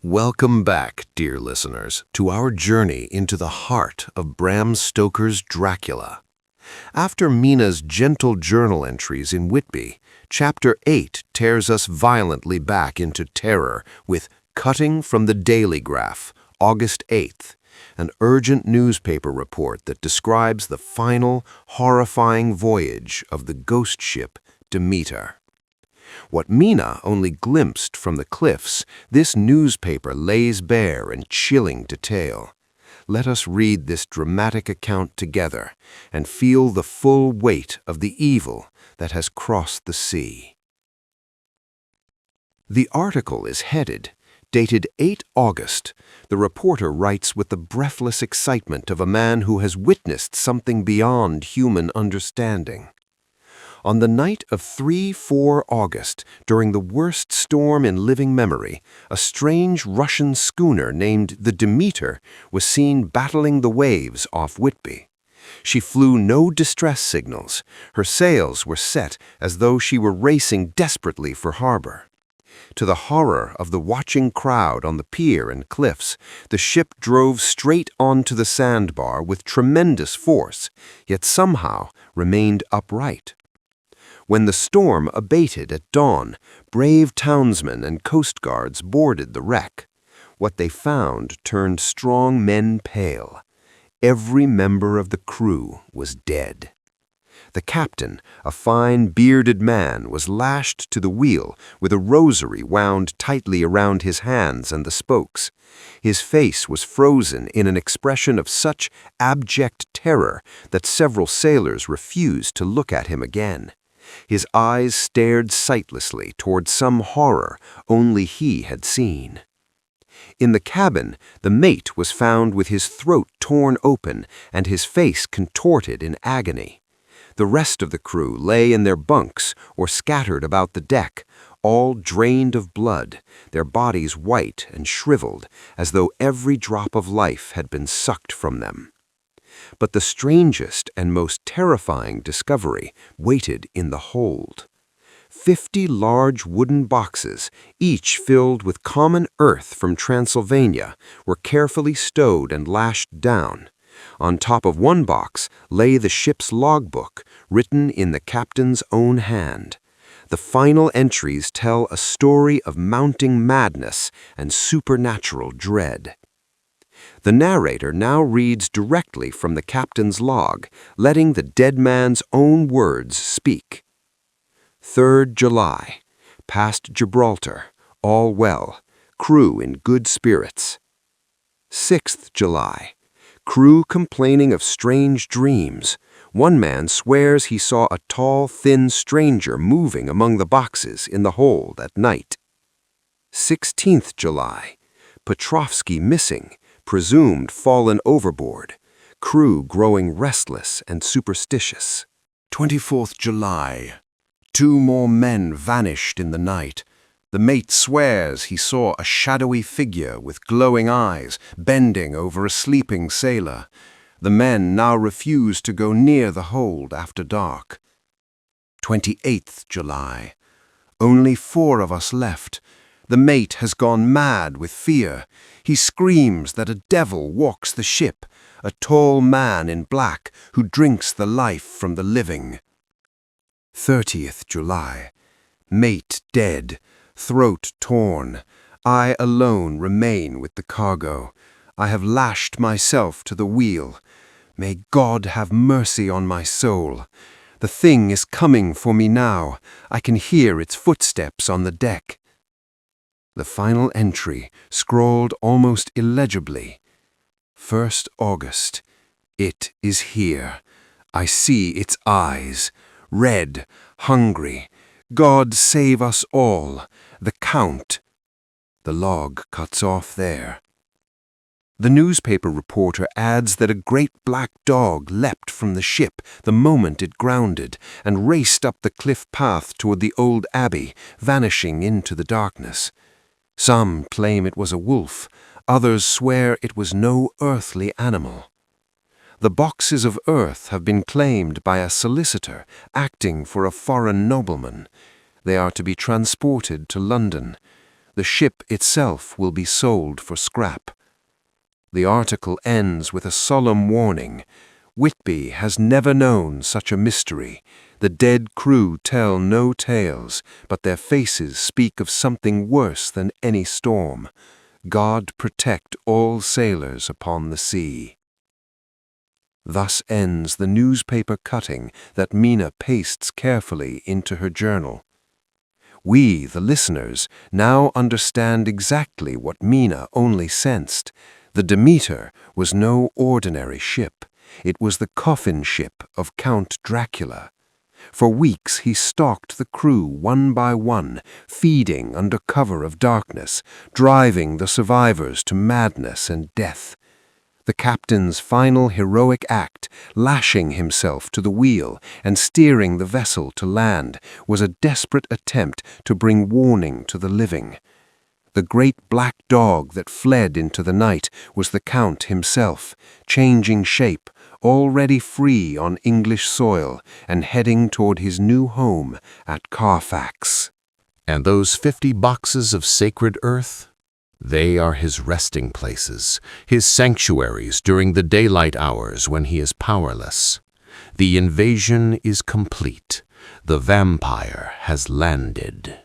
Welcome back, dear listeners, to our journey into the heart of Bram Stoker's Dracula. After Mina's gentle journal entries in Whitby, Chapter 8 tears us violently back into terror with Cutting from the Daily Graph, August 8th, an urgent newspaper report that describes the final, horrifying voyage of the ghost ship Demeter. What Mina only glimpsed from the cliffs, this newspaper lays bare in chilling detail. Let us read this dramatic account together and feel the full weight of the evil that has crossed the sea. The article is headed, dated 8 August. The reporter writes with the breathless excitement of a man who has witnessed something beyond human understanding. On the night of 3-4 August, during the worst storm in living memory, a strange Russian schooner named the Demeter was seen battling the waves off Whitby. She flew no distress signals. Her sails were set as though she were racing desperately for harbor. To the horror of the watching crowd on the pier and cliffs, the ship drove straight onto the sandbar with tremendous force, yet somehow remained upright. When the storm abated at dawn, brave townsmen and coast guards boarded the wreck. What they found turned strong men pale. Every member of the crew was dead. The captain, a fine bearded man, was lashed to the wheel with a rosary wound tightly around his hands and the spokes. His face was frozen in an expression of such abject terror that several sailors refused to look at him again. His eyes stared sightlessly toward some horror only he had seen. In the cabin, the mate was found with his throat torn open and his face contorted in agony. The rest of the crew lay in their bunks or scattered about the deck, all drained of blood, their bodies white and shriveled, as though every drop of life had been sucked from them. But the strangest and most terrifying discovery waited in the hold. 50 large wooden boxes, each filled with common earth from Transylvania, were carefully stowed and lashed down. On top of one box lay the ship's logbook, written in the captain's own hand. The final entries tell a story of mounting madness and supernatural dread. The narrator now reads directly from the captain's log, letting the dead man's own words speak. 3rd July. Past Gibraltar. All well. Crew in good spirits. 6th July. Crew complaining of strange dreams. One man swears he saw a tall, thin stranger moving among the boxes in the hold at night. 16th July. Petrovsky missing. Presumed fallen overboard, crew growing restless and superstitious. 24th July. 2 more men vanished in the night. The mate swears he saw a shadowy figure with glowing eyes bending over a sleeping sailor. The men now refuse to go near the hold after dark. 28th July. Only 4 of us left. The mate has gone mad with fear. He screams that a devil walks the ship, a tall man in black who drinks the life from the living. 30th July. Mate dead, throat torn. I alone remain with the cargo. I have lashed myself to the wheel. May God have mercy on my soul. The thing is coming for me now. I can hear its footsteps on the deck. The final entry, scrawled almost illegibly. 1st August. It is here. I see its eyes. Red, hungry. God save us all. The Count. The log cuts off there. The newspaper reporter adds that a great black dog leapt from the ship the moment it grounded and raced up the cliff path toward the old abbey, vanishing into the darkness. Some claim it was a wolf, others swear it was no earthly animal. The boxes of earth have been claimed by a solicitor acting for a foreign nobleman. They are to be transported to London. The ship itself will be sold for scrap. The article ends with a solemn warning. Whitby has never known such a mystery. The dead crew tell no tales, but their faces speak of something worse than any storm. God protect all sailors upon the sea. Thus ends the newspaper cutting that Mina pastes carefully into her journal. We, the listeners, now understand exactly what Mina only sensed. The Demeter was no ordinary ship. It was the coffin ship of Count Dracula. For weeks he stalked the crew one by one, feeding under cover of darkness, driving the survivors to madness and death. The captain's final heroic act, lashing himself to the wheel and steering the vessel to land, was a desperate attempt to bring warning to the living. The great black dog that fled into the night was the Count himself, changing shape, already free on English soil and heading toward his new home at Carfax. And those 50 boxes of sacred earth? They are his resting places, his sanctuaries during the daylight hours when he is powerless. The invasion is complete. The vampire has landed.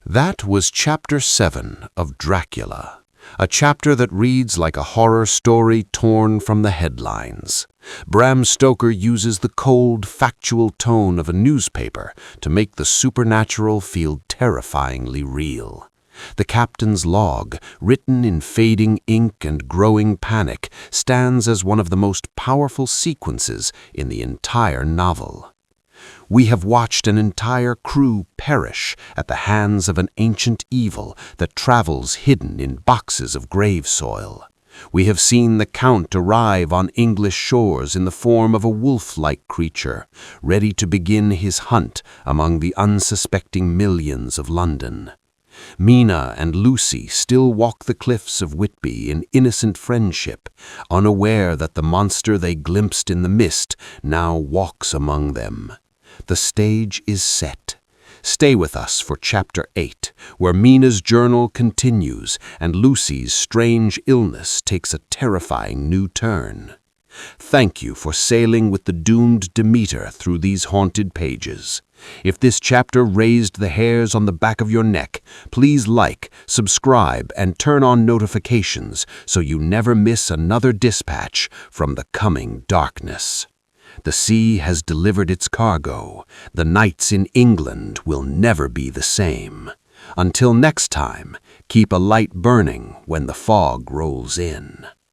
That was Chapter 7 of Dracula, a chapter that reads like a horror story torn from the headlines. Bram Stoker uses the cold, factual tone of a newspaper to make the supernatural feel terrifyingly real. The captain's log, written in fading ink and growing panic, stands as one of the most powerful sequences in the entire novel. We have watched an entire crew perish at the hands of an ancient evil that travels hidden in boxes of grave soil. We have seen the Count arrive on English shores in the form of a wolf-like creature, ready to begin his hunt among the unsuspecting millions of London. Mina and Lucy still walk the cliffs of Whitby in innocent friendship, unaware that the monster they glimpsed in the mist now walks among them. The stage is set. Stay with us for Chapter 8, where Mina's journal continues and Lucy's strange illness takes a terrifying new turn. Thank you for sailing with the doomed Demeter through these haunted pages. If this chapter raised the hairs on the back of your neck, please like, subscribe, and turn on notifications so you never miss another dispatch from the coming darkness. The sea has delivered its cargo. The nights in England will never be the same. Until next time, keep a light burning when the fog rolls in.